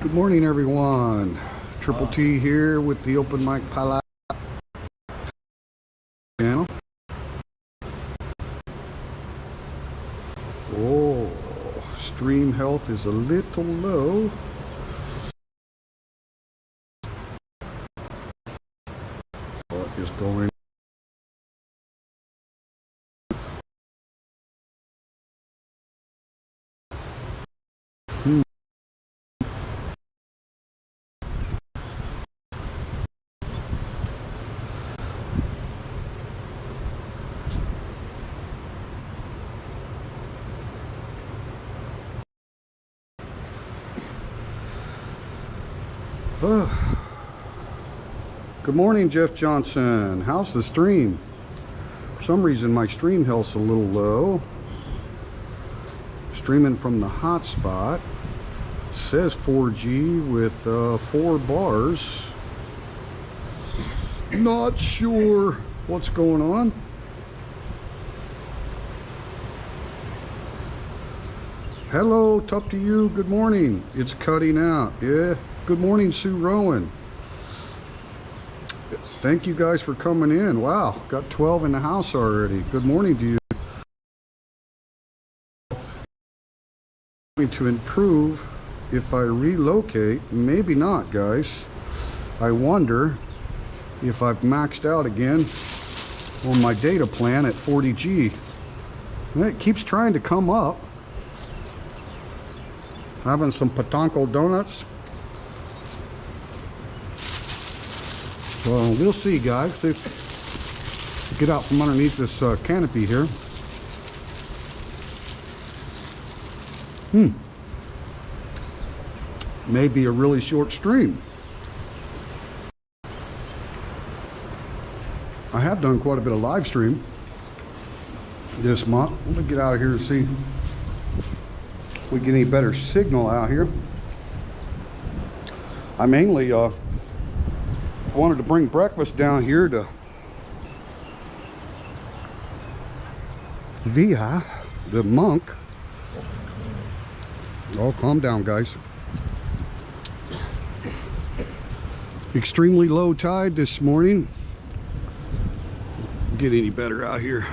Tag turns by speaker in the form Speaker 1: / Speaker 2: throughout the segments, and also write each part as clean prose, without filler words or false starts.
Speaker 1: Good morning, everyone. Triple T here with the Open Mic PHALA channel. Oh, stream health is a little low. What is going on? Good morning, Jeff Johnson. How's the stream? For some reason my stream health's a little low. Streaming from the hotspot. Says 4G with 4 bars. Not sure what's going on. Hello, tough to you. Good morning. It's cutting out. Yeah. Good morning, Sue Rowan. Thank you guys for coming in. Wow, got 12 in the house already. Good morning to you. Going to improve if I relocate. Maybe not, guys. I wonder if I've maxed out again on my data plan at 40G. It keeps trying to come up. Having some Patanko donuts. Well, we'll see, guys. Get out from underneath this canopy here. Maybe a really short stream. I have done quite a bit of live stream this month. Let me get out of here and see if we get any better signal out here. I mainly wanted to bring breakfast down here to via the monk. Oh, calm down, guys. Extremely low tide this morning. Get any better out here.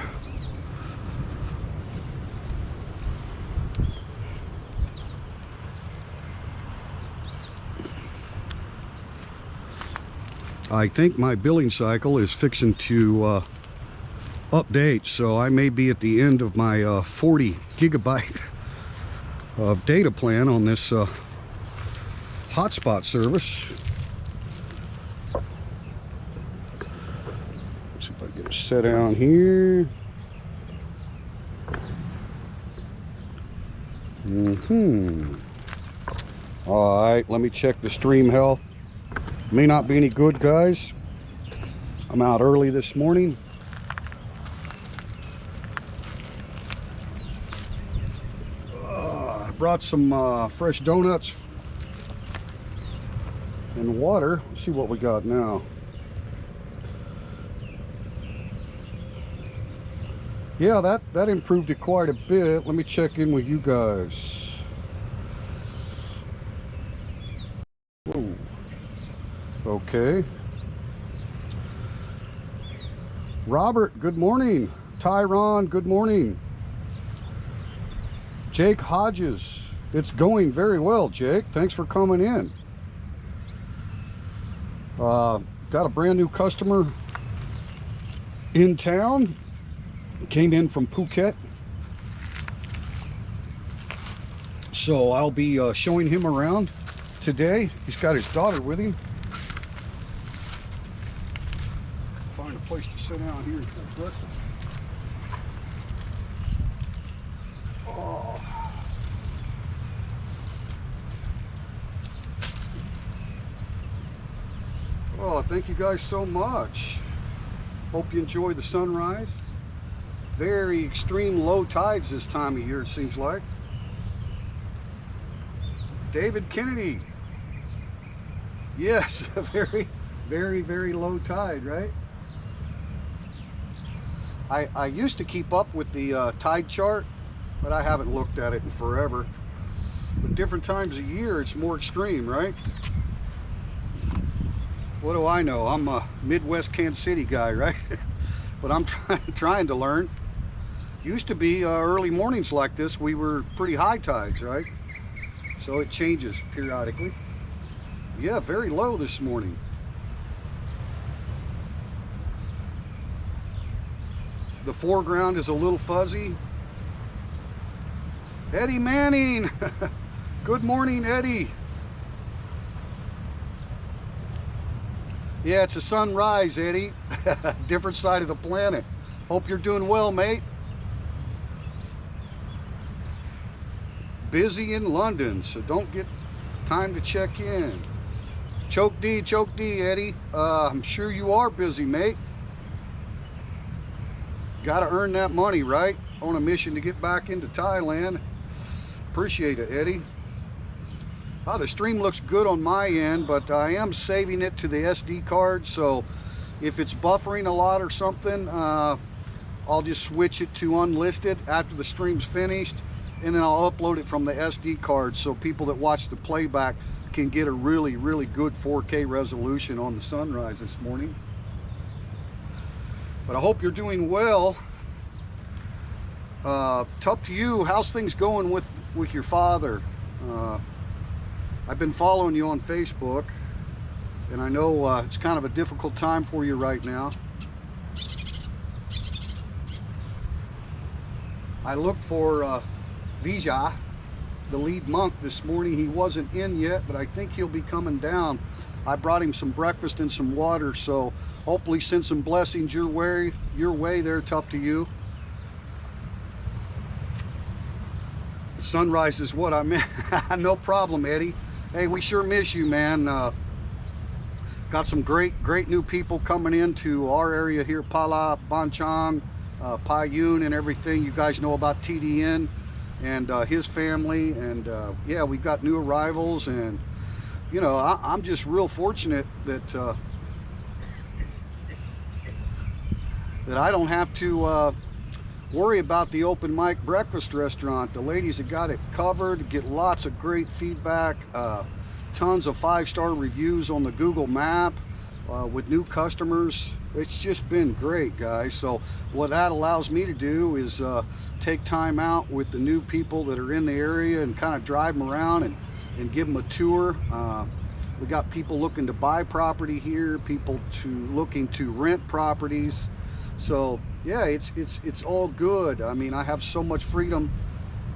Speaker 1: I think my billing cycle is fixing to update, so I may be at the end of my 40 gigabyte of data plan on this hotspot service. Let's see if I get it set down here. All right, let me check the stream health. May not be any good, guys. I'm out early this morning. I brought some fresh donuts and water. Let's see what we got now. Yeah, that improved it quite a bit. Let me check in with you guys. Whoa. Okay. Robert, good morning. Tyron, good morning. Jake Hodges, it's going very well, Jake. Thanks for coming in. Got a brand new customer in town. Came in from Phuket. So I'll be showing him around today. He's got his daughter with him. Find a place to sit down here and have breakfast. Oh, thank you guys so much. Hope you enjoy the sunrise. Very extreme low tides this time of year, it seems like. David Kennedy. Yes, a very low tide, right? I used to keep up with the tide chart, but I haven't looked at it in forever. But different times of year, it's more extreme, right? What do I know? I'm a Midwest Kansas City guy, right? But I'm trying to learn. Used to be early mornings like this, we were pretty high tides, right? So it changes periodically. Yeah, very low this morning. The foreground is a little fuzzy. Eddie Manning. Good morning, Eddie. Yeah, it's a sunrise, Eddie. Different side of the planet. Hope you're doing well, mate. Busy in London, so don't get time to check in. Choke D, Eddie. I'm sure you are busy, mate. Gotta earn that money, right? On a mission to get back into Thailand. Appreciate it, Eddie. Oh, the stream looks good on my end, but I am saving it to the SD card, so if it's buffering a lot or something, I'll just switch it to unlisted after the stream's finished, and then I'll upload it from the SD card so people that watch the playback can get a really, really good 4K resolution on the sunrise this morning. But I hope you're doing well. It's up to you. How's things going with your father? I've been following you on Facebook, and I know it's kind of a difficult time for you right now. I looked for Vijay, the lead monk, this morning. He wasn't in yet, but I think he'll be coming down. I brought him some breakfast and some water, so hopefully send some blessings your way there. It's up to you. Sunrise is what I meant. No problem, Eddie. Hey, we sure miss you, man. Got some great new people coming into our area here, Phala, Chang, Payun, and everything. You guys know about TDN and his family, and yeah, we've got new arrivals, and you know, I'm just real fortunate that that I don't have to worry about the open mic breakfast restaurant. The ladies have got it covered, get lots of great feedback, tons of 5-star reviews on the Google map with new customers. It's just been great, guys. So what that allows me to do is take time out with the new people that are in the area and kind of drive them around and give them a tour. We got people looking to buy property here, people looking to rent properties. So yeah, it's all good. I mean, I have so much freedom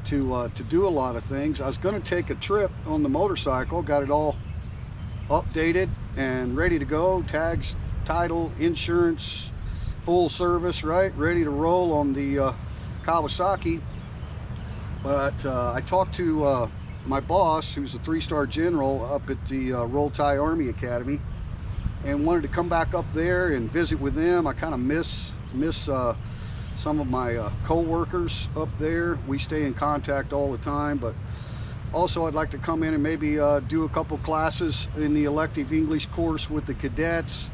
Speaker 1: to do a lot of things. I was going to take a trip on the motorcycle, got it all updated and ready to go, tags, title, insurance, full service, right, ready to roll on the Kawasaki. But I talked to my boss, who's a 3-star general up at the Royal Thai Army Academy, and wanted to come back up there and visit with them. I kind of miss some of my co-workers up there. We stay in contact all the time, but also I'd like to come in and maybe do a couple classes in the elective English course with the cadets.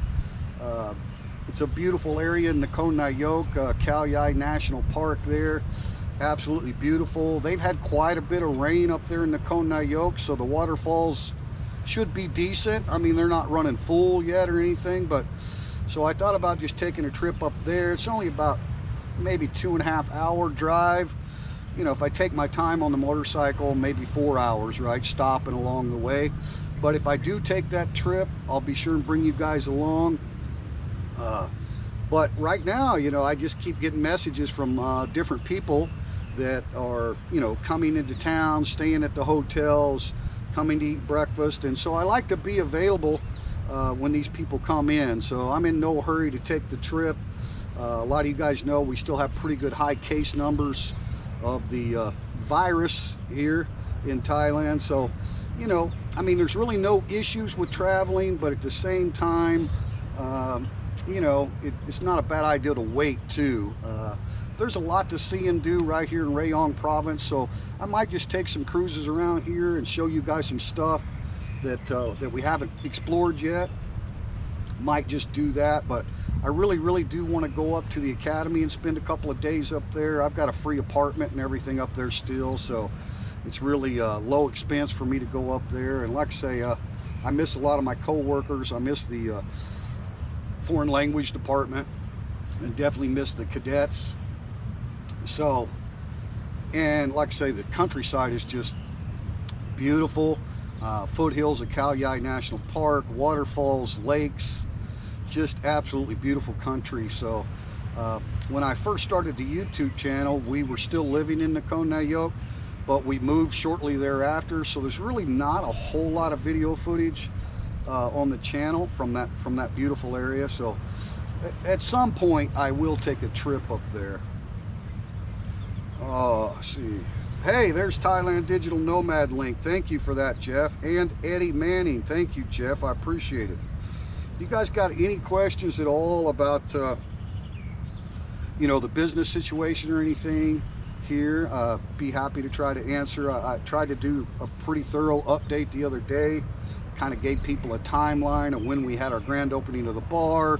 Speaker 1: It's a beautiful area in the Khon Nayok, Khao Yai National Park there. Absolutely beautiful. They've had quite a bit of rain up there in the Khon Nayok, so the waterfalls should be decent. I mean, they're not running full yet or anything, but so I thought about just taking a trip up there. It's only about maybe 2.5 hour drive. You know, if I take my time on the motorcycle, maybe 4 hours, right, stopping along the way. But if I do take that trip, I'll be sure and bring you guys along. But right now, you know, I just keep getting messages from different people that are, you know, coming into town, staying at the hotels, coming to eat breakfast. And so I like to be available when these people come in. So I'm in no hurry to take the trip. A lot of you guys know we still have pretty good high case numbers of the virus here in Thailand. So, you know, I mean, there's really no issues with traveling, but at the same time, you know, it's not a bad idea to wait too. There's a lot to see and do right here in Rayong province, so I might just take some cruises around here and show you guys some stuff that we haven't explored yet. Might just do that, but I really do want to go up to the academy and spend a couple of days up there. I've got a free apartment and everything up there still, so it's really low expense for me to go up there. And like I say, I miss a lot of my co-workers. I miss the foreign language department, and definitely miss the cadets. So, and like I say, the countryside is just beautiful. Foothills of Khao Yai National Park, waterfalls, lakes, just absolutely beautiful country. So when I first started the YouTube channel, we were still living in Nakhon Nayok, but we moved shortly thereafter, so there's really not a whole lot of video footage on the channel from that beautiful area. So at some point I will take a trip up there. Oh, let's see. Hey, there's Thailand Digital Nomad link. Thank you for that, Jeff. And Eddie Manning. Thank you, Jeff. I appreciate it. You guys got any questions at all about you know, the business situation or anything here? Be happy to try to answer. I tried to do a pretty thorough update the other day. Kind of gave people a timeline of when we had our grand opening of the bar,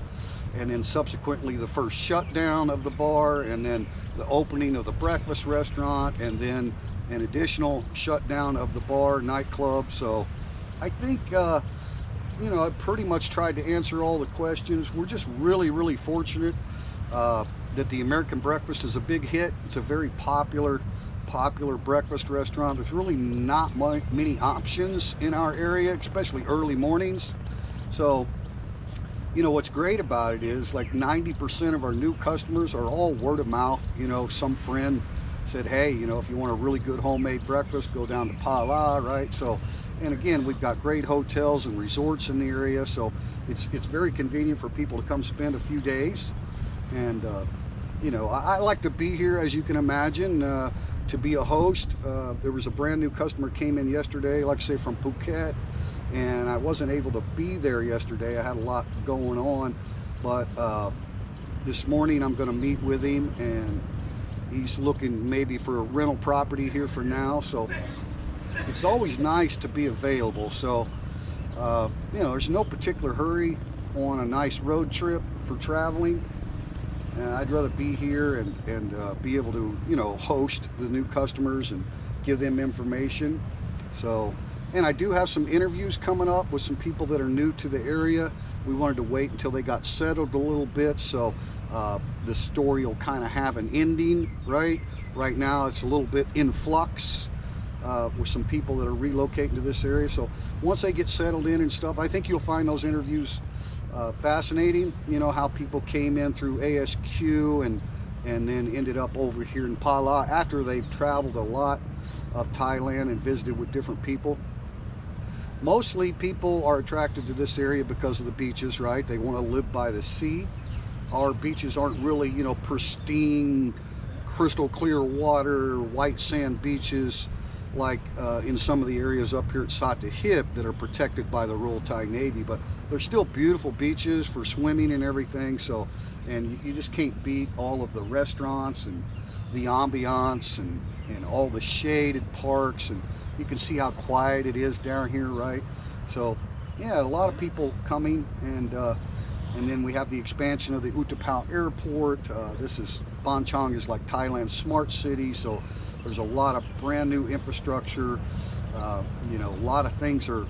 Speaker 1: and then subsequently the first shutdown of the bar, and then the opening of the breakfast restaurant, and then an additional shutdown of the bar nightclub. So I think you know, I pretty much tried to answer all the questions. We're just really fortunate that the American breakfast is a big hit. It's a very popular breakfast restaurant. There's really not many options in our area, especially early mornings. So you know, what's great about it is like 90% of our new customers are all word of mouth. You know, some friend said, hey, you know, if you want a really good homemade breakfast, go down to Phala, right? So, and again, we've got great hotels and resorts in the area, so it's very convenient for people to come spend a few days. And you know, I like to be here, as you can imagine, to be a host. There was a brand new customer came in yesterday, like I say, from Phuket, and I wasn't able to be there yesterday. I had a lot going on, but this morning I'm going to meet with him, and he's looking maybe for a rental property here for now. So it's always nice to be available. So you know, there's no particular hurry on a nice road trip for traveling. I'd rather be here and be able to, you know, host the new customers and give them information. So, and I do have some interviews coming up with some people that are new to the area. We wanted to wait until they got settled a little bit, so the story will kind of have an ending, right? Right now it's a little bit in flux with some people that are relocating to this area. So once they get settled in and stuff, I think you'll find those interviews fascinating. You know, how people came in through ASQ and then ended up over here in Phala after they've traveled a lot of Thailand and visited with different people. Mostly people are attracted to this area because of the beaches, right? They want to live by the sea. Our beaches aren't really, you know, pristine, crystal clear water, white sand beaches like in some of the areas up here at Satahip that are protected by the Royal Thai Navy, but they're still beautiful beaches for swimming and everything. So, and you just can't beat all of the restaurants and the ambiance and all the shaded parks, and you can see how quiet it is down here, right? So yeah, a lot of people coming, and then we have the expansion of the Utapao airport. This is Ban Chong is like Thailand's smart city, so there's a lot of brand new infrastructure. You know, a lot of things are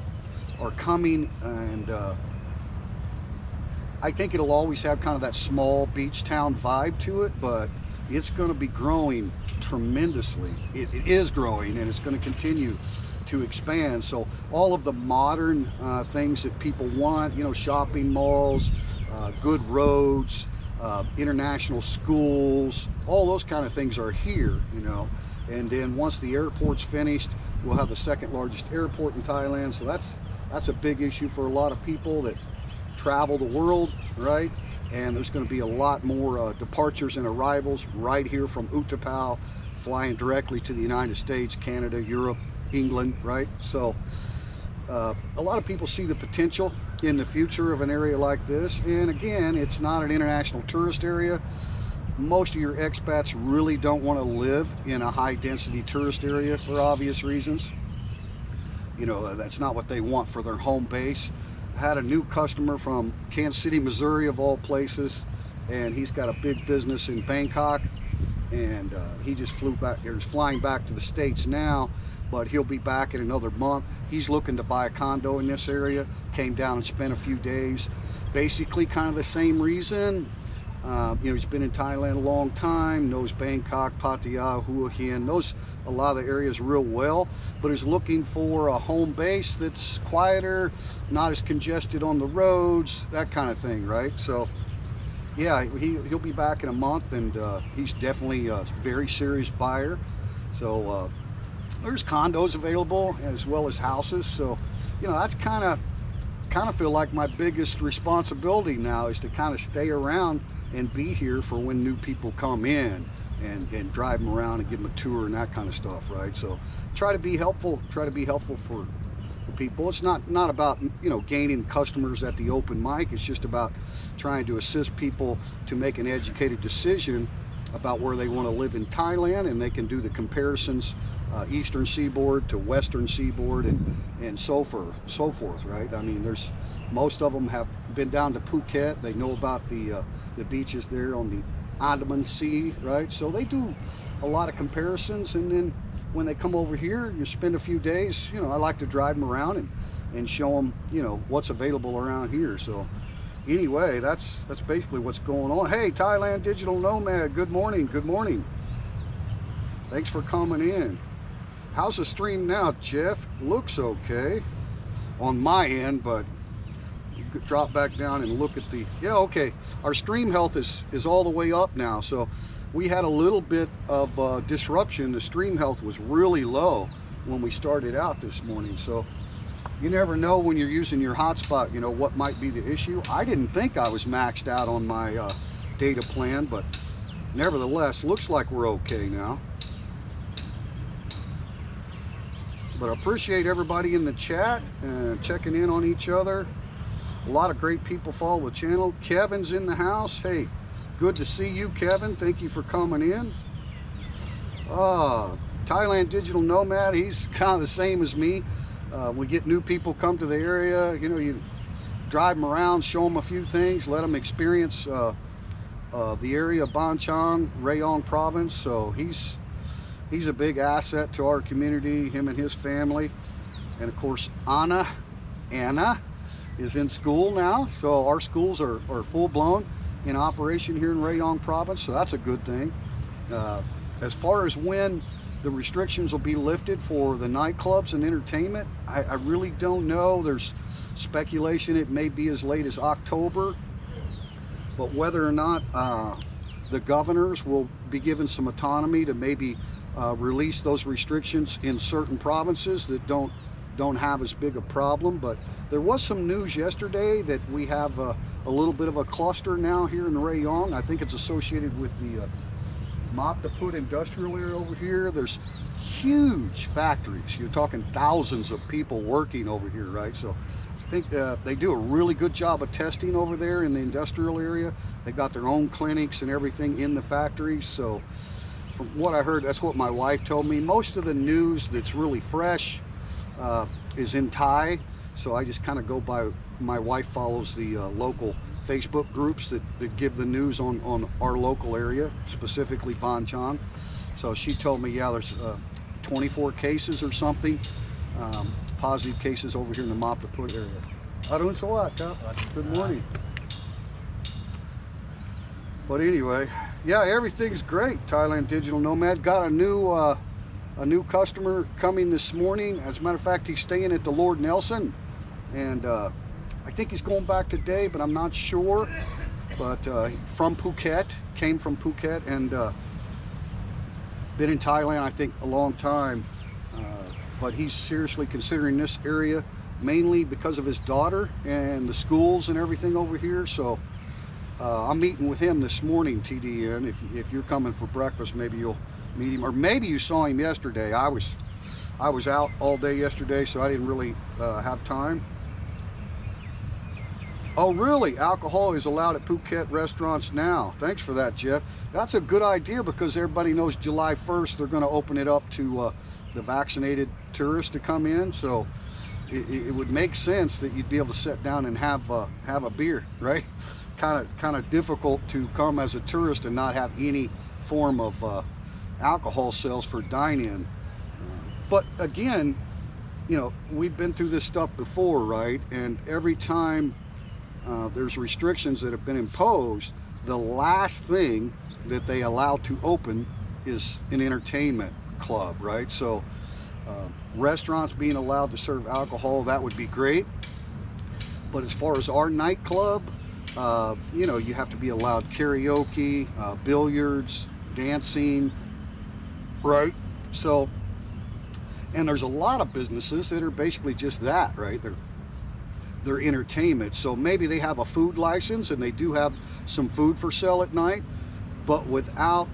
Speaker 1: coming, and I think it'll always have kind of that small beach town vibe to it, but it's going to be growing tremendously. It is growing, and it's going to continue to expand. So all of the modern things that people want, you know, shopping malls, good roads, international schools, all those kind of things are here, you know. And then once the airport's finished, we'll have the second largest airport in Thailand. So that's a big issue for a lot of people that travel the world, right? And there's going to be a lot more departures and arrivals right here from Utapao, flying directly to the United States, Canada, Europe, England, right? So a lot of people see the potential in the future of an area like this. And again, it's not an international tourist area. Most of your expats really don't want to live in a high density tourist area for obvious reasons. You know, that's not what they want for their home base. I had a new customer from Kansas City, Missouri, of all places, and he's got a big business in Bangkok, and he just flew back. He's flying back to the States now, but he'll be back in another month. He's looking to buy a condo in this area, came down and spent a few days. Basically kind of the same reason. You know, he's been in Thailand a long time, knows Bangkok, Pattaya, Hua Hin, knows a lot of the areas real well, but is looking for a home base that's quieter, not as congested on the roads, that kind of thing, right? So yeah, he'll be back in a month, and he's definitely a very serious buyer. So there's condos available as well as houses. So, you know, that's kind of feel like my biggest responsibility now is to kind of stay around and be here for when new people come in, and drive them around and give them a tour and that kind of stuff, right? So try to be helpful for people. It's not about, you know, gaining customers at the open mic. It's just about trying to assist people to make an educated decision about where they want to live in Thailand, and they can do the comparisons, eastern seaboard to western seaboard, and so forth, right? I mean, there's most of them have been down to Phuket. They know about the beaches there on the Andaman Sea, right? So they do a lot of comparisons, and then when they come over here, you spend a few days. You know, I like to drive them around and show them, you know, what's available around here. So anyway, that's basically what's going on. Hey, Thailand Digital Nomad, good morning. Thanks for coming in. How's the stream now, Jeff? Looks okay on my end, but you could drop back down and look at the, yeah, okay. Our stream health is all the way up now. So we had a little bit of disruption. The stream health was really low when we started out this morning. So you never know when you're using your hotspot, you know, what might be the issue. I didn't think I was maxed out on my data plan, but nevertheless, looks like we're okay now. But I appreciate everybody in the chat and checking in on each other. A lot of great people follow the channel. Kevin's in the house. Hey, good to see you, Kevin. Thank you for coming in. Thailand Digital Nomad, he's kind of the same as me. We get new people come to the area, you know, you drive them around, show them a few things, let them experience the area of Ban Chang, Rayong province. So he's a big asset to our community, him and his family. And of course, Anna is in school now. So our schools are full-blown in operation here in Rayong province. So that's a good thing. As far as when the restrictions will be lifted for the nightclubs and entertainment, I really don't know. There's speculation it may be as late as October, but whether or not the governors will be given some autonomy to maybe release those restrictions in certain provinces that don't have as big a problem. But there was some news yesterday that we have a little bit of a cluster now here in Rayong. I think it's associated with the MIC industrial area over here. There's huge factories. You're talking thousands of people working over here, right? So I think they do a really good job of testing over there in the industrial area. They got their own clinics and everything in the factories. So from what I heard, that's what my wife told me. Most of the news that's really fresh is in Thai. So I just kind of go by, my wife follows the local Facebook groups that give the news on our local area, specifically Ban Chang. So she told me, yeah, there's 24 cases or something, positive cases over here in the MIC area. Arun Sawat, good morning. But anyway, yeah, everything's great. Thailand Digital Nomad got a new customer coming this morning. As a matter of fact, he's staying at the Lord Nelson, and I think he's going back today, but I'm not sure. But from Phuket, came from Phuket, and been in Thailand, I think, a long time. But he's seriously considering this area, mainly because of his daughter and the schools and everything over here. So I'm meeting with him this morning, TDN. If you're coming for breakfast, maybe you'll meet him, or maybe you saw him yesterday. I was out all day yesterday, so I didn't really have time. Oh, really? Alcohol is allowed at Phuket restaurants now. Thanks for that, Jeff. That's a good idea, because everybody knows July 1st they're going to open it up to the vaccinated tourists to come in. So it would make sense that you'd be able to sit down and have a beer, right? Kind of difficult to come as a tourist and not have any form of alcohol sales for dine-in. But again, you know, we've been through this stuff before, right? And every time there's restrictions that have been imposed, the last thing that they allow to open is an entertainment club, right? So restaurants being allowed to serve alcohol, that would be great. But as far as our nightclub, you know, you have to be allowed karaoke, billiards, dancing, right? So, and there's a lot of businesses that are basically just that, right? They're entertainment. So maybe they have a food license and they do have some food for sale at night, but without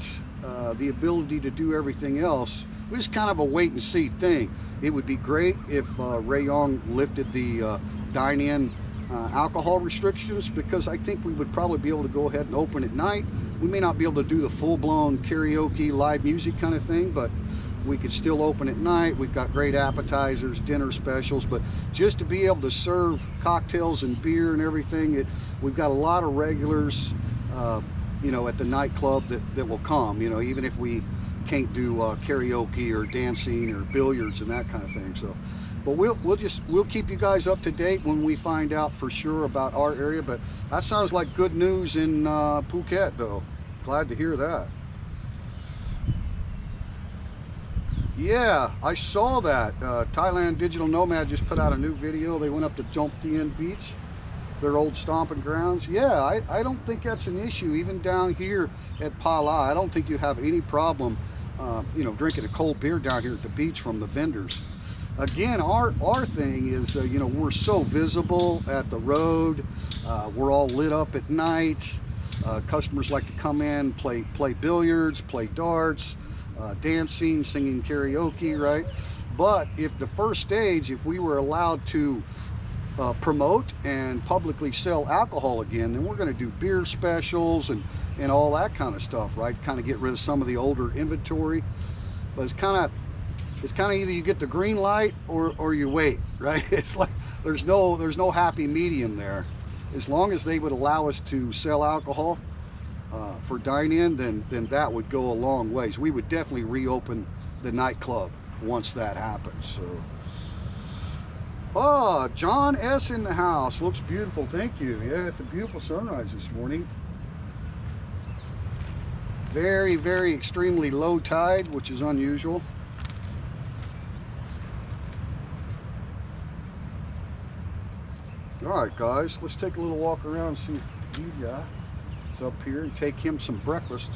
Speaker 1: the ability to do everything else, it's kind of a wait and see thing. It would be great if Rayong lifted the dine-in alcohol restrictions, because I think we would probably be able to go ahead and open at night. We may not be able to do the full-blown karaoke live music kind of thing, but we could still open at night. We've got great appetizers, dinner specials, but just to be able to serve cocktails and beer and everything, we've got a lot of regulars, you know, at the nightclub that will come, you know, even if we can't do karaoke or dancing or billiards and that kind of thing. So, but we'll keep you guys up to date when we find out for sure about our area. But that sounds like good news in Phuket, though. Glad to hear that. Yeah, I saw that. Thailand Digital Nomad just put out a new video. They went up to Jom Tien Beach, their old stomping grounds. Yeah, I don't think that's an issue. Even down here at Phala, I don't think you have any problem, you know, drinking a cold beer down here at the beach from the vendors. Again, our thing is, you know, we're so visible at the road. We're all lit up at night. Customers like to come in, play billiards, play darts, dancing, singing karaoke, right? But if the first stage, if we were allowed to promote and publicly sell alcohol again, then we're going to do beer specials and all that kind of stuff, right? Kind of get rid of some of the older inventory. But it's kind of either you get the green light or you wait, right? It's like there's no happy medium there. As long as they would allow us to sell alcohol for dine-in, then that would go a long ways. We would definitely reopen the nightclub once that happens. So, oh, John S in the house. Looks beautiful. Thank you. Yeah, it's a beautiful sunrise this morning. Very, very extremely low tide, which is unusual. All right, guys, let's take a little walk around and see if Gija is up here and take him some breakfast.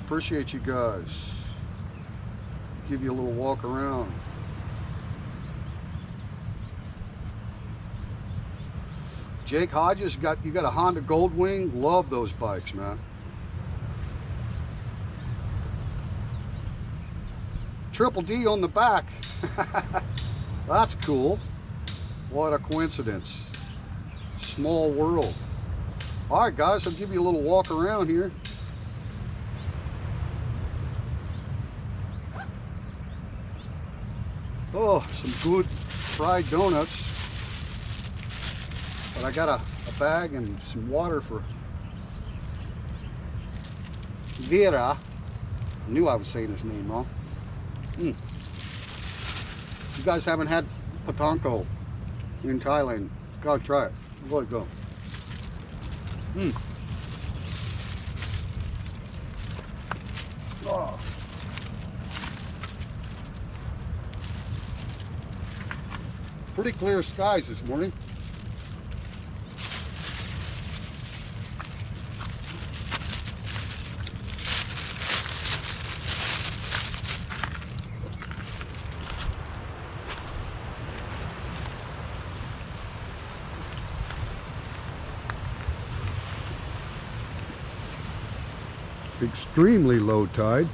Speaker 1: Appreciate you guys. Give you a little walk around. Jake Hodges, you got a Honda Goldwing. Love those bikes, man. Triple D on the back. That's cool. What a coincidence. Small world. All right, guys, I'll give you a little walk around here. Oh, some good fried donuts. But I got a bag and some water for Vera. I knew I was saying his name wrong. You guys haven't had patanko in Thailand, gotta try it. Go ahead, go. Oh. Pretty clear skies this morning. Extremely low tide.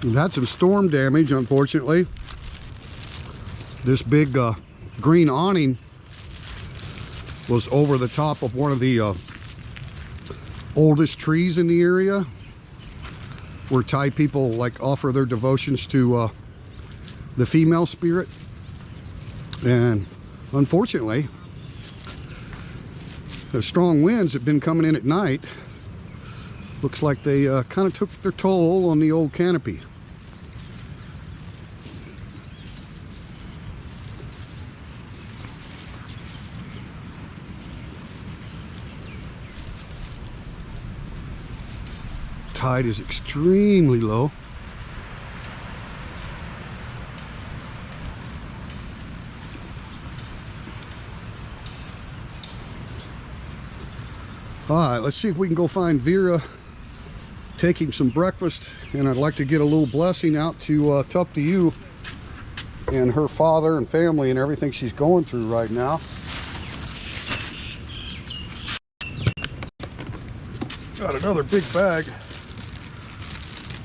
Speaker 1: We've had some storm damage, unfortunately. This big green awning was over the top of one of the oldest trees in the area, where Thai people like offer their devotions to the female spirit. And unfortunately, the strong winds have been coming in at night. Looks like they kind of took their toll on the old canopy. tide is extremely low. All right, let's see if we can go find Vera taking some breakfast, and I'd like to get a little blessing out to Tup to you and her father and family and everything she's going through right now. Got another big bag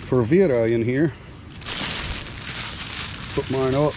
Speaker 1: for Vera in here. Put mine up.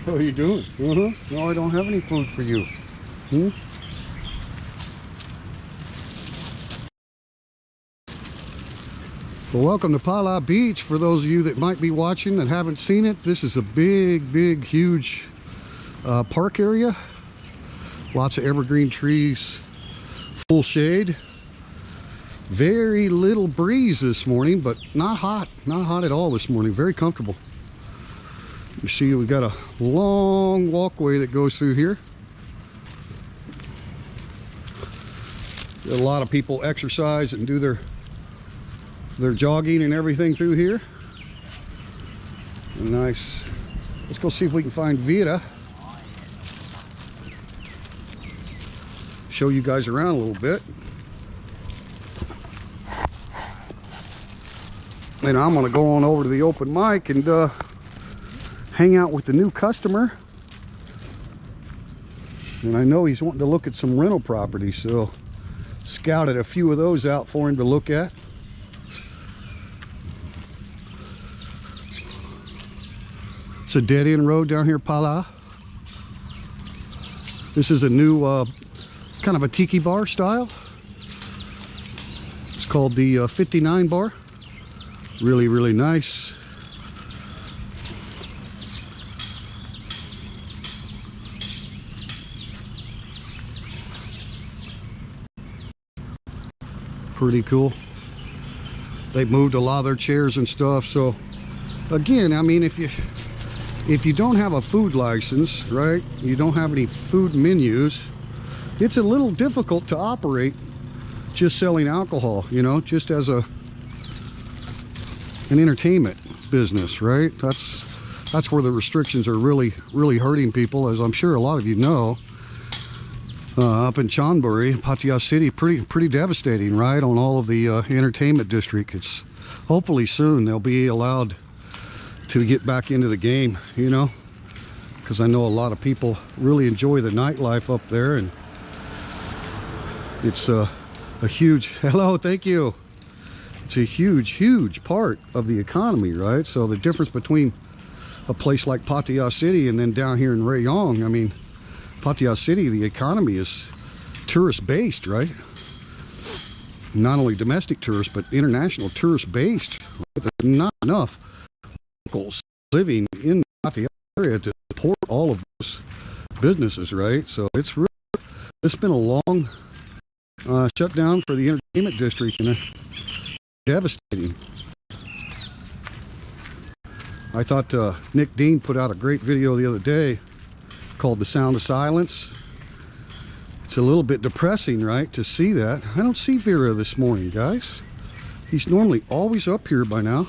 Speaker 1: How are you doing? No, I don't have any food for you. Well, welcome to Phala Beach. For those of you that might be watching that haven't seen it, this is a big, huge park area. Lots of evergreen trees, full shade. Very little breeze this morning, but not hot at all this morning. Very comfortable. You see, we got a long walkway that goes through here. A lot of people exercise and do their jogging and everything through here. Nice. Let's go see if we can find Vera. Show you guys around a little bit. And I'm gonna go on over to the open mic and hang out with the new customer. And I know he's wanting to look at some rental properties, so scouted a few of those out for him to look at. It's a dead-end road down here, Phala. This is a new kind of a tiki bar style. It's called the 59 bar. Really nice. Pretty cool. They've moved a lot of their chairs and stuff. So again, I mean, if you don't have a food license, right, you don't have any food menus, it's a little difficult to operate just selling alcohol, you know, just as an entertainment business, right? That's where the restrictions are really hurting people, as I'm sure a lot of you know. Up in Chonburi, Pattaya City, pretty devastating, right, on all of the entertainment district. It's hopefully soon they'll be allowed to get back into the game, you know, because I know a lot of people really enjoy the nightlife up there, and it's a huge, hello, thank you. It's a huge part of the economy, right? So the difference between a place like Pattaya City and then down here in Rayong, I mean, Pattaya City, the economy is tourist based, right? Not only domestic tourists, but international tourist based. There's not enough locals living in the Pattaya area to support all of those businesses, right? So it's been a long shutdown for the entertainment district, and devastating. I thought Nick Dean put out a great video the other day called The Sound of Silence. It's a little bit depressing, right, to see that. I don't see Vera this morning, guys. He's normally always up here by now.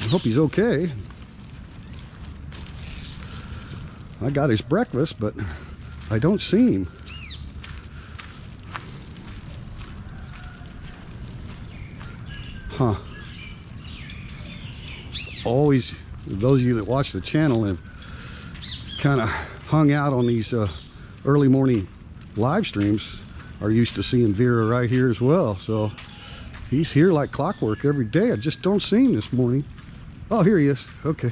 Speaker 1: I hope he's okay. I got his breakfast, but I don't see him. Huh. Always, those of you that watch the channel have kind of hung out on these early morning live streams are used to seeing Vera right here as well. So he's here like clockwork every day. I just don't see him this morning. Oh, here he is. Okay.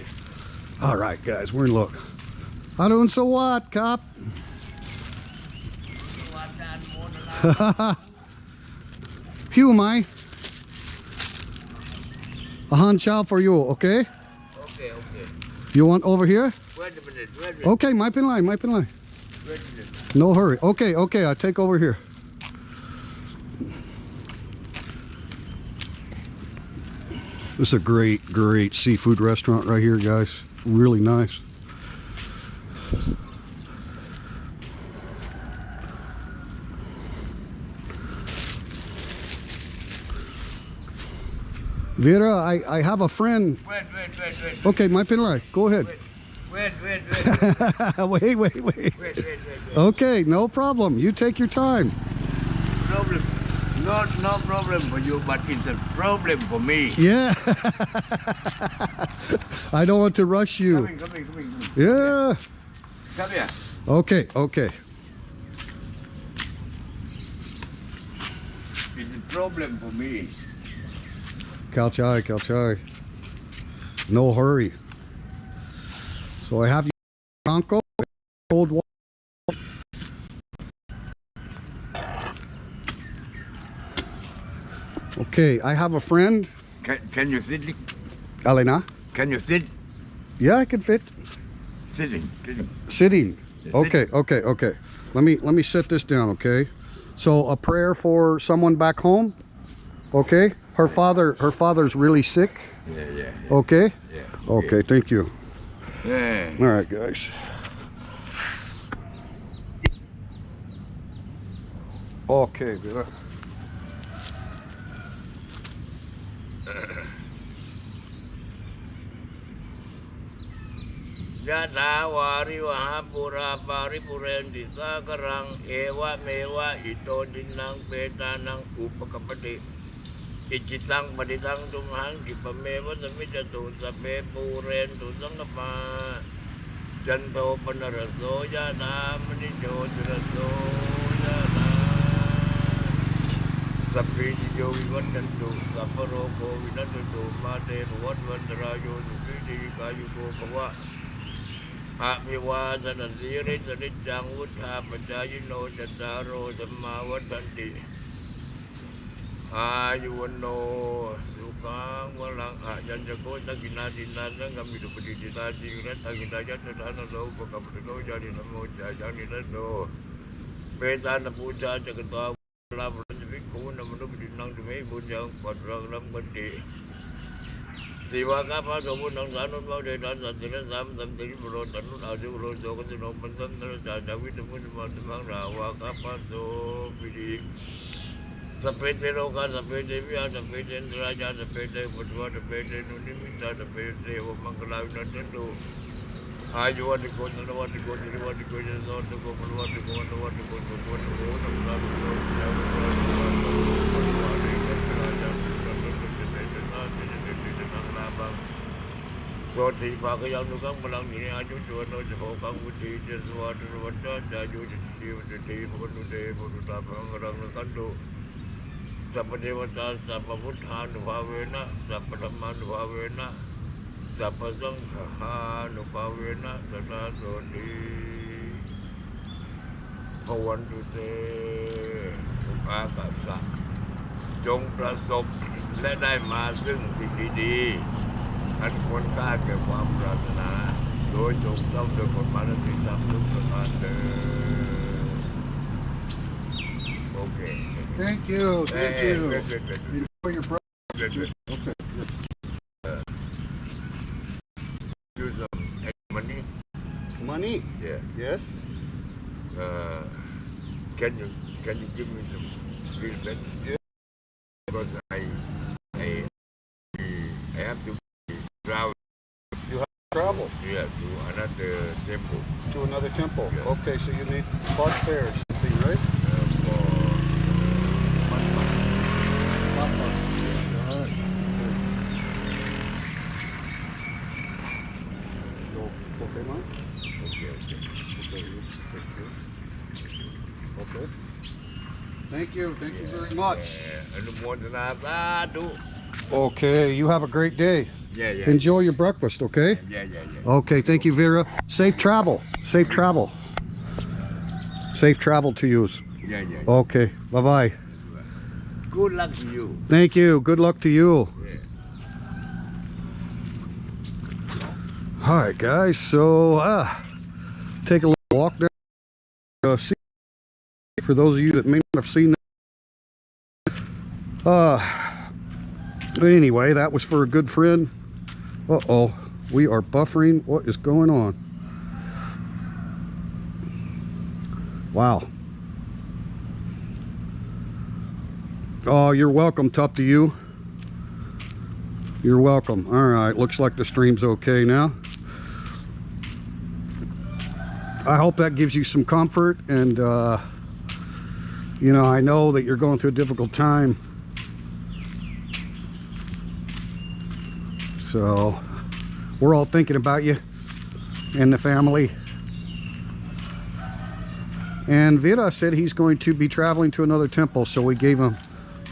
Speaker 1: All right, guys, we're in luck. How doing so what, cop? Who am I? A han chow for you, okay?
Speaker 2: Okay, okay.
Speaker 1: You want over here?
Speaker 2: Wait a minute, wait a minute.
Speaker 1: Okay, my pin line, my pin line.
Speaker 2: Wait a minute.
Speaker 1: No hurry. Okay, okay, I'll take over here. This is a great, great seafood restaurant right here, guys. Really nice. Vera, I have a friend.
Speaker 2: Wait.
Speaker 1: Okay, my pin line. Go ahead.
Speaker 2: Wait.
Speaker 1: Wait. Okay, no problem. You take your time.
Speaker 2: Problem. No problem for you, but it's a problem for me.
Speaker 1: Yeah. I don't want to rush you.
Speaker 2: Coming.
Speaker 1: Yeah.
Speaker 2: Come here.
Speaker 1: Okay.
Speaker 2: It's a problem for me.
Speaker 1: Khao chai. No hurry. So I have you Conco, cold water. Okay, I have a friend.
Speaker 2: Can you sit?
Speaker 1: Elena.
Speaker 2: Can you sit?
Speaker 1: Yeah, I can fit. Sitting. Okay. Let me set this down, okay? So a prayer for someone back home. Okay? Her father's really sick.
Speaker 2: Yeah.
Speaker 1: Okay?
Speaker 2: Yeah.
Speaker 1: Okay, thank you.
Speaker 2: Yeah.
Speaker 1: All right, guys. Okay, Vera.
Speaker 2: Yat hava rivaha pura paripurendi sakarang ewa mewa ito dinang petanang upakapati Ichitang paditang tumhang dipameva samijatu sape puren tu sangapa janto panaraso yana manijo jiraso yana sapi jijo vivandantu saparoko vinantu mate bhavatvandarayo sukiti kayuko bhava Abhivasanandiri sanicchang uttha pacayino cattaro sammavattanti Ayuwano sukang walang ajan jago tagina dinasang kami dupati ditasi kira tagina jatuh tanah lo pakapatino jadi namo jadi nado peta na puja jagata lam ranjiku namanu bidinang dume bunjang padrang lam bandi Tiwa kapa sobu nang sanut mau de dan satira sam teri bro tanut aju bro jogo tino pentan terus jajawi temu demang rawa kapa so bidi Sapete roka, sapete via, sapete raja, sapete putwa, sapete nunimita, sapete mangala nandu. Aju what to go to what to go to what to go to go what to go to what to go to what to go So di pakai yang tukang belang ini aju cuan ojo kang budi sesuatu wadah jaju jadi bukan apa orang kandu Sapa devata, sapa buddha nubhavena, sapa dhamma nubhavena, sapa sangha nubhavena, sada sodi bhavantu te อากาศจงประสบและได้มาซึ่งสิ่งดีๆอันควรค่าแก่ความปรารถนาโดยจงต้องโดยกฎหมายและสิ่งต่างทุกประการเถิดโอเค
Speaker 1: Thank you. Enjoy your breakfast. Okay.
Speaker 2: Use money.
Speaker 1: Money?
Speaker 2: Yeah.
Speaker 1: Yes.
Speaker 2: Can you give me some little bit?
Speaker 1: Yeah.
Speaker 2: Because I have to travel.
Speaker 1: You have to travel?
Speaker 2: Yeah, to another temple.
Speaker 1: To another temple?
Speaker 2: Yeah.
Speaker 1: Okay, so you need bus fare or something, right?
Speaker 2: For 1 month.
Speaker 1: All right. Okay, man?
Speaker 2: Okay.
Speaker 1: Okay. Thank you very much.
Speaker 2: Anumodana sadhu.
Speaker 1: Okay, you have a great day.
Speaker 2: Yeah.
Speaker 1: Enjoy your breakfast, okay?
Speaker 2: Yeah.
Speaker 1: Okay, thank you, Vera. Safe travel. Safe travel to you.
Speaker 2: Yeah.
Speaker 1: Okay, bye-bye.
Speaker 2: Good luck to you.
Speaker 1: Thank you. Good luck to you.
Speaker 2: Yeah.
Speaker 1: All right, guys, so take a little walk down. See, for those of you that may not have seen that. But anyway, that was for a good friend. Uh-oh, we are buffering. What is going on? Wow. Oh, you're welcome. Tough to you. You're welcome. All right, looks like the stream's okay now. I hope that gives you some comfort, and you know, I know that you're going through a difficult time, so we're all thinking about you and the family. And Vida said he's going to be traveling to another temple, so we gave him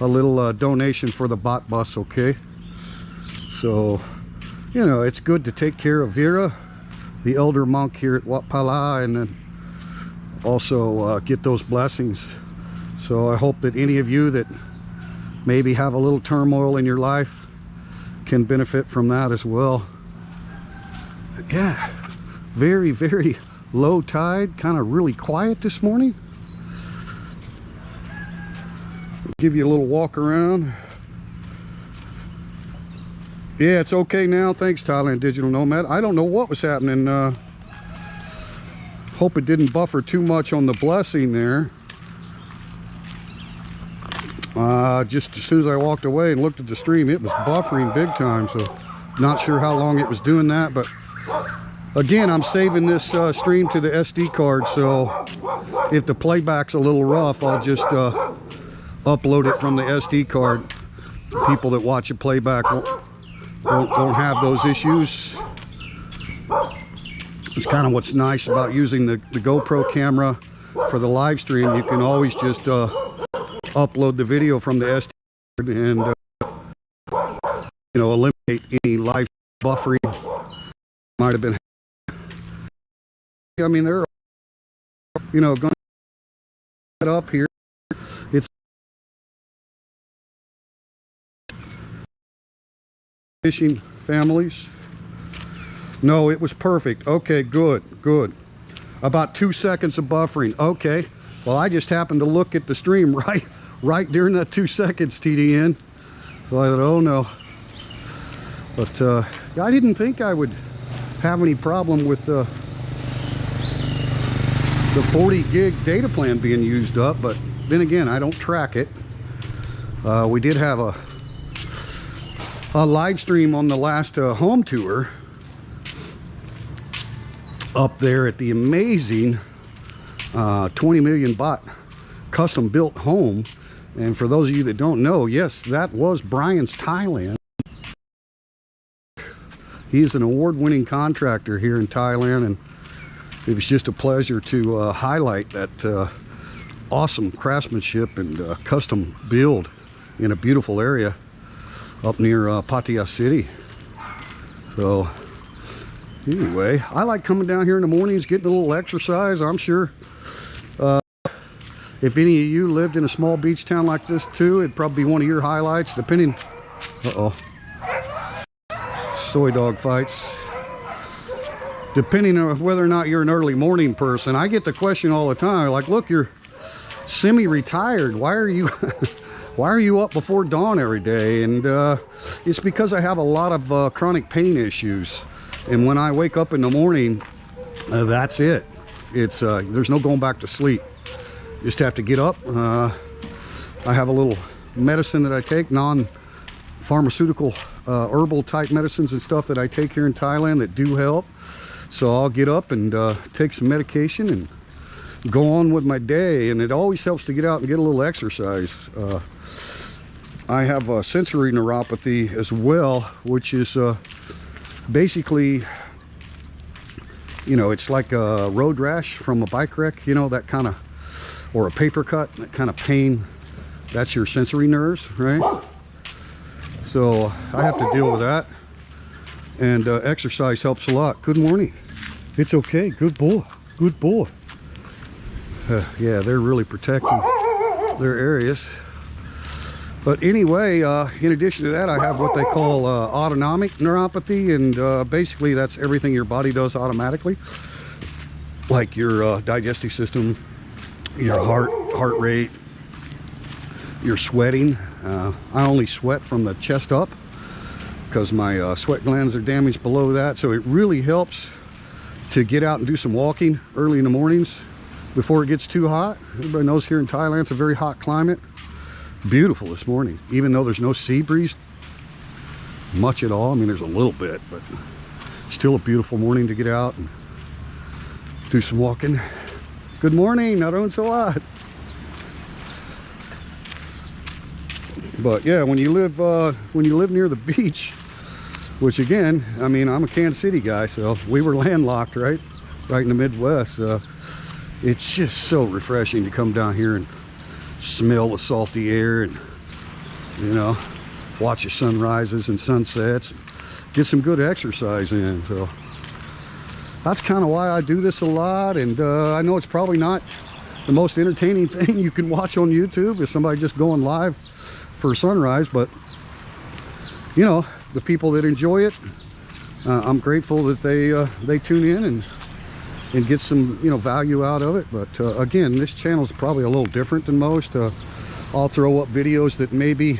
Speaker 1: a little donation for the bot bus. Okay, so you know, it's good to take care of Vera, the elder monk here at Wat Phala, and then also get those blessings. So I hope that any of you that maybe have a little turmoil in your life can benefit from that as well. Yeah, very, very low tide, kind of really quiet this morning. Give you a little walk around. Yeah, it's okay now. Thanks, Thailand Digital Nomad. I don't know what was happening. Hope it didn't buffer too much on the blessing there. Just as soon as I walked away and looked at the stream, it was buffering big time. So not sure how long it was doing that, but again, I'm saving this stream to the SD card. So if the playback's a little rough, I'll just upload it from the SD card. People that watch it playback won't have those issues. It's kind of what's nice about using the GoPro camera for the live stream. You can always just upload the video from the SD card and you know, eliminate any live buffering might have been. I mean, they're, you know, going up here. It's fishing families. No, it was perfect. Okay, good, good. About 2 seconds of buffering. Okay, well, I just happened to look at the stream right during that 2 seconds, TDN. So I thought, oh no. But I didn't think I would have any problem with the 40 gig data plan being used up, but then again, I don't track it. We did have a live stream on the last home tour up there at the amazing 20 million baht custom built home. And for those of you that don't know, yes, that was Brian's Thailand. He's an award-winning contractor here in Thailand, and it was just a pleasure to highlight that awesome craftsmanship and custom build in a beautiful area up near Pattaya City. So anyway, I like coming down here in the mornings, getting a little exercise. I'm sure if any of you lived in a small beach town like this too, it'd probably be one of your highlights, depending. Uh-oh. Soy dog fights. Depending on whether or not you're an early morning person. I get the question all the time, like, look, you're semi-retired. Why are you why are you up before dawn every day? And it's because I have a lot of chronic pain issues. And when I wake up in the morning, that's it. It's there's no going back to sleep. Just have to get up. I have a little medicine that I take, non-pharmaceutical herbal type medicines and stuff that I take here in Thailand that do help. So I'll get up and take some medication and go on with my day. And it always helps to get out and get a little exercise. I have a sensory neuropathy as well, which is basically, you know, it's like a road rash from a bike wreck, you know, that kind of, or a paper cut, that kind of pain. That's your sensory nerves, right? So I have to deal with that. And exercise helps a lot. Good morning. It's okay. Good boy. Good boy. Yeah, they're really protecting their areas. But anyway, in addition to that, I have what they call autonomic neuropathy, and basically that's everything your body does automatically, like your digestive system, your heart rate, your sweating. I only sweat from the chest up because my sweat glands are damaged below that, so it really helps to get out and do some walking early in the mornings before it gets too hot. Everybody knows here in Thailand it's a very hot climate. Beautiful this morning, even though there's no sea breeze much at all. I mean, there's a little bit, but still a beautiful morning to get out and do some walking. Good morning, Narun Sawat. But yeah, when you live near the beach, which again, I mean, I'm a Kansas City guy, so we were landlocked right in the Midwest. It's just so refreshing to come down here and smell the salty air and, you know, watch the sunrises and sunsets, get some good exercise in. So that's kind of why I do this a lot. And I know it's probably not the most entertaining thing you can watch on YouTube if somebody just going live for sunrise, but you know, the people that enjoy it, I'm grateful that they tune in and get some, you know, value out of it. But again, this channel is probably a little different than most. I'll throw up videos that maybe,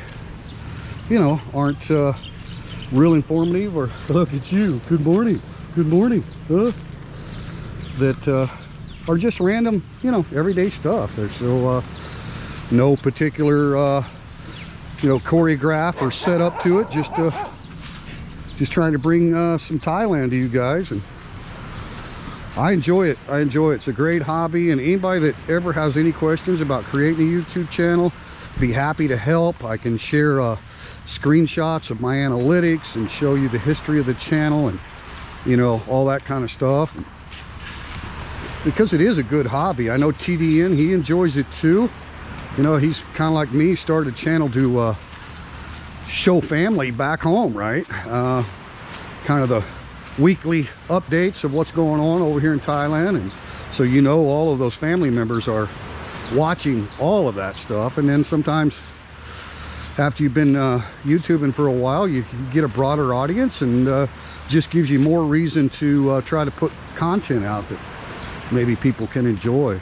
Speaker 1: you know, aren't real informative, or look at you, good morning, that are just random, you know, everyday stuff. There's no particular you know, choreograph or set up to it. Just trying to bring some Thailand to you guys, and I enjoy it. It's a great hobby, and anybody that ever has any questions about creating a YouTube channel, be happy to help. I can share screenshots of my analytics and show you the history of the channel and, you know, all that kind of stuff, because it is a good hobby. I know TDN, he enjoys it too. You know, he's kind of like me, started a channel to show family back home, right? Kind of the weekly updates of what's going on over here in Thailand, and so, you know, all of those family members are watching all of that stuff. And then sometimes after you've been YouTubing for a while, you get a broader audience, and just gives you more reason to try to put content out that maybe people can enjoy,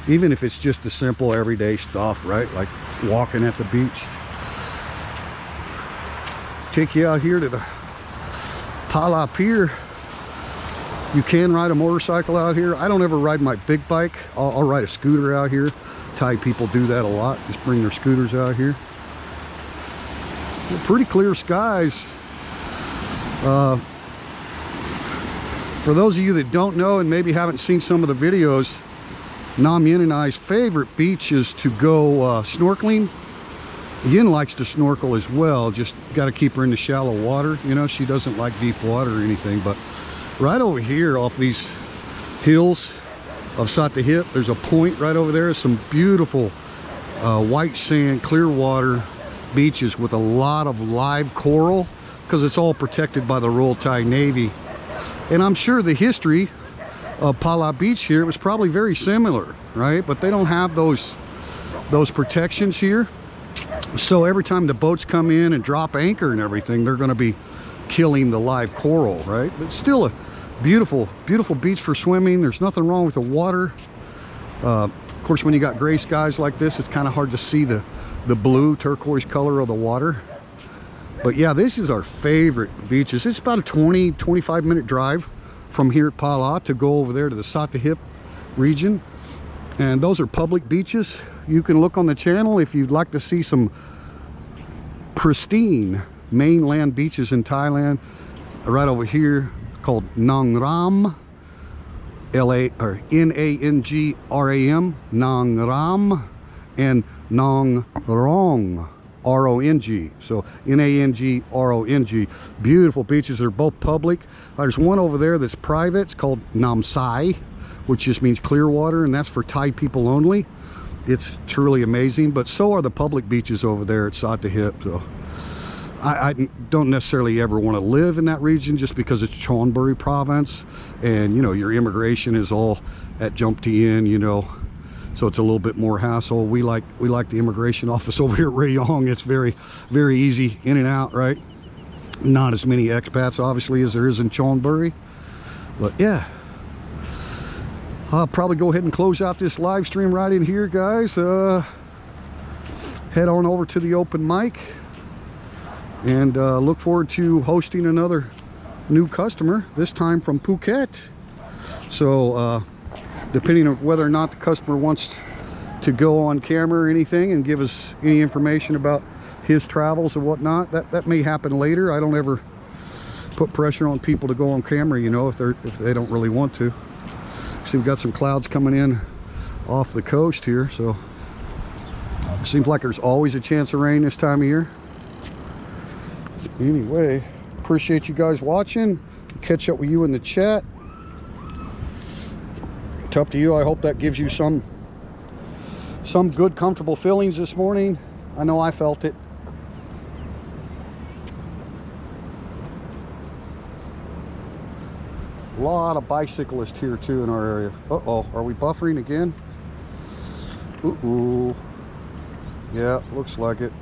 Speaker 1: even if it's just the simple everyday stuff, right? Like walking at the beach. Take you out here to the Phala Pier. You can ride a motorcycle out here. I don't ever ride my big bike. I'll ride a scooter out here. Thai people do that a lot, just bring their scooters out here. They're pretty clear skies. For those of you that don't know and maybe haven't seen some of the videos, Nam Yin and I's favorite beach is to go snorkeling. Yin likes to snorkel as well, just got to keep her in the shallow water. You know, she doesn't like deep water or anything. But right over here off these hills of Satahip, there's a point right over there. Some beautiful white sand, clear water beaches with a lot of live coral, because it's all protected by the Royal Thai Navy. And I'm sure the history of Phala Beach here was probably very similar, right? But they don't have those protections here. So every time the boats come in and drop anchor and everything, they're going to be killing the live coral, right? But still a beautiful, beautiful beach for swimming. There's nothing wrong with the water. Of course, when you got gray skies like this, it's kind of hard to see the blue turquoise color of the water. But yeah, this is our favorite beaches. It's about a 20-25 minute drive from here at Phala to go over there to the Satahip region. And those are public beaches. You can look on the channel if you'd like to see some pristine mainland beaches in Thailand. Right over here called Nang Ram, N-A-N-G-R-A-M, Nang Ram, and Nang Rong, R-O-N-G. So N-A-N-G-R-O-N-G. Beautiful beaches. They're both public. There's one over there that's private. It's called Nam Sai, which just means clear water, and that's for Thai people only. It's truly amazing. But so are the public beaches over there at Satahip. So I don't necessarily ever want to live in that region just because it's Chonburi province, and you know, your immigration is all at Jomtien, you know, so it's a little bit more hassle. We like the immigration office over here at Rayong. It's very easy in and out, right? Not as many expats obviously as there is in Chonburi, but yeah, I'll probably go ahead and close out this live stream right in here, guys. Head on over to the open mic and look forward to hosting another new customer, this time from Phuket. So depending on whether or not the customer wants to go on camera or anything and give us any information about his travels and whatnot, that may happen later. I don't ever put pressure on people to go on camera, you know, if they don't really want to. See, we've got some clouds coming in off the coast here, so seems like there's always a chance of rain this time of year. Anyway, appreciate you guys watching. Catch up with you in the chat. It's up to you. I hope that gives you some good, comfortable feelings this morning. I know I felt it. A lot of bicyclists here too in our area. Uh-oh, are we buffering again? Uh-oh. Yeah, looks like it.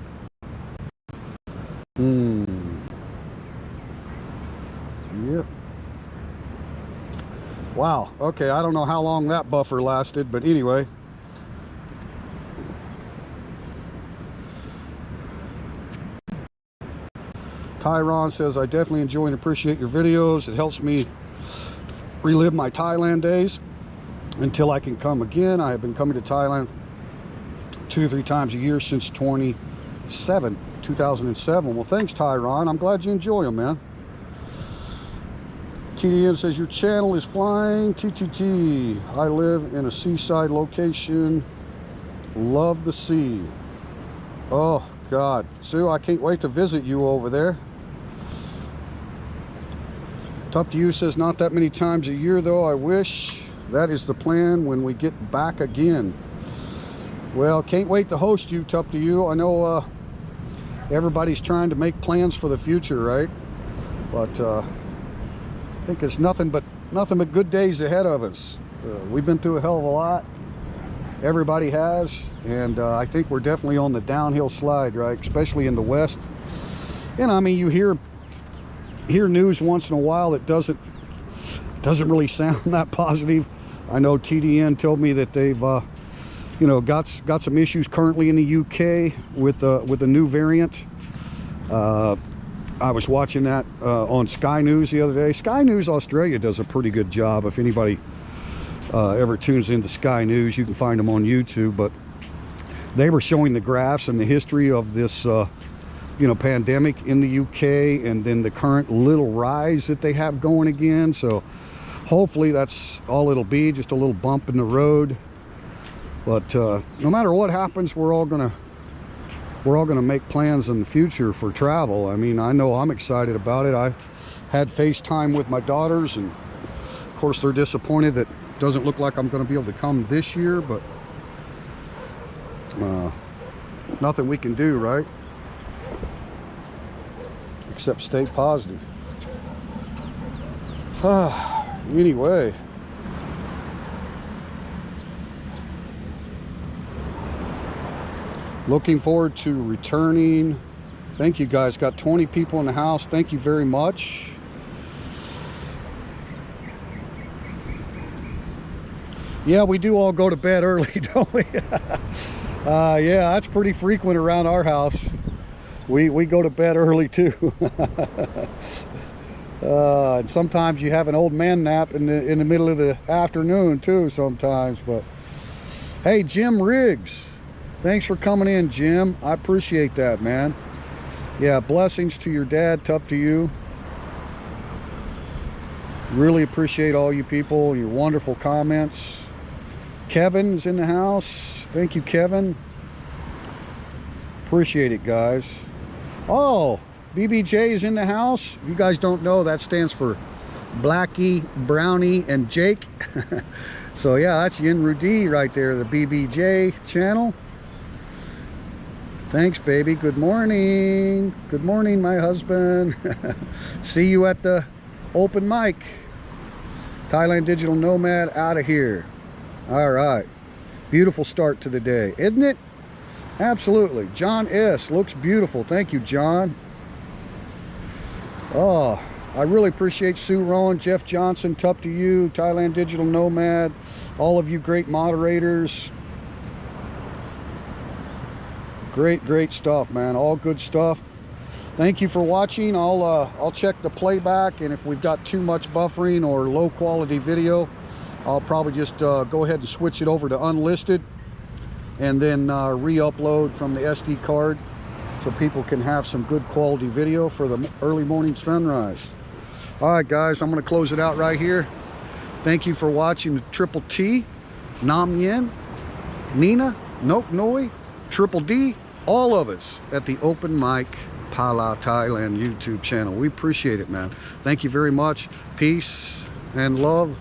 Speaker 1: Yep. Wow, okay, I don't know how long that buffer lasted, but anyway. Tyron says, I definitely enjoy and appreciate your videos. It helps me relive my Thailand days until I can come again. I have been coming to Thailand 2 or 3 times a year since 2007. Well, thanks, Tyron. I'm glad you enjoy them, man. TDN says, your channel is flying. TTT. I live in a seaside location. Love the sea. Oh, God. Sue, I can't wait to visit you over there. Up to you says, not that many times a year though. I wish. That is the plan when we get back again. Well, can't wait to host you. Up to you. I know everybody's trying to make plans for the future, right? But I think it's nothing but good days ahead of us. We've been through a hell of a lot. Everybody has, and I think we're definitely on the downhill slide, right? Especially in the West. And I mean, you hear news once in a while that doesn't really sound that positive. I know TDN told me that they've you know, got some issues currently in the UK with the new variant. I was watching that on Sky News the other day. Sky News Australia does a pretty good job. If anybody ever tunes into Sky News, you can find them on YouTube. But they were showing the graphs and the history of this you know, pandemic in the UK, and then the current little rise that they have going again. So hopefully that's all it'll be, just a little bump in the road. But no matter what happens, we're all gonna make plans in the future for travel. I mean, I know I'm excited about it. I had FaceTime with my daughters, and of course they're disappointed that it doesn't look like I'm going to be able to come this year, but nothing we can do, right? Except stay positive. Anyway, looking forward to returning. Thank you guys. Got 20 people in the house. Thank you very much. Yeah, we do all go to bed early, don't we? Yeah, that's pretty frequent around our house. We go to bed early too. And sometimes you have an old man nap in the middle of the afternoon too sometimes. But hey, Jim Riggs, thanks for coming in, Jim. I appreciate that, man. Yeah, blessings to your dad. Up to you. Really appreciate all you people, your wonderful comments. Kevin's in the house. Thank you, Kevin. Appreciate it, guys. Oh, BBJ is in the house. If you guys don't know, that stands for Blackie, Brownie, and Jake. So yeah, that's Yin Rudi right there, the BBJ channel. Thanks, baby. Good morning. Good morning, my husband. See you at the open mic. Thailand Digital Nomad out of here. All right. Beautiful start to the day, isn't it? Absolutely. John S. looks beautiful. Thank you, John. Oh, I really appreciate Sue Rowan, Jeff Johnson, Tup to You, Thailand Digital Nomad, all of you great moderators. Great stuff, man. All good stuff. Thank you for watching. I'll check the playback, and if we've got too much buffering or low quality video, I'll probably just go ahead and switch it over to unlisted and then re-upload from the SD card so people can have some good quality video for the early morning sunrise. All right, guys, I'm going to close it out right here. Thank you for watching the Triple T, Nam Yen, Nina, Nok Noi, Triple D, all of us at the Open Mic PHALA Thailand YouTube channel. We appreciate it, man. Thank you very much. Peace and love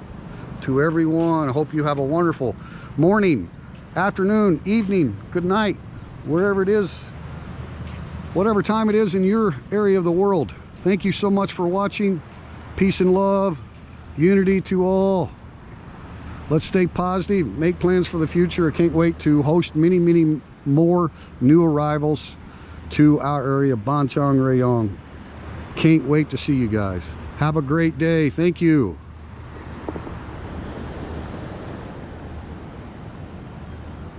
Speaker 1: to everyone. I hope you have a wonderful morning, afternoon, evening, good night, wherever it is, whatever time it is in your area of the world. Thank you so much for watching. Peace and love, unity to all. Let's stay positive, make plans for the future. I can't wait to host many more new arrivals to our area, Ban Chang, Rayong. Can't wait to see you guys. Have a great day. Thank you.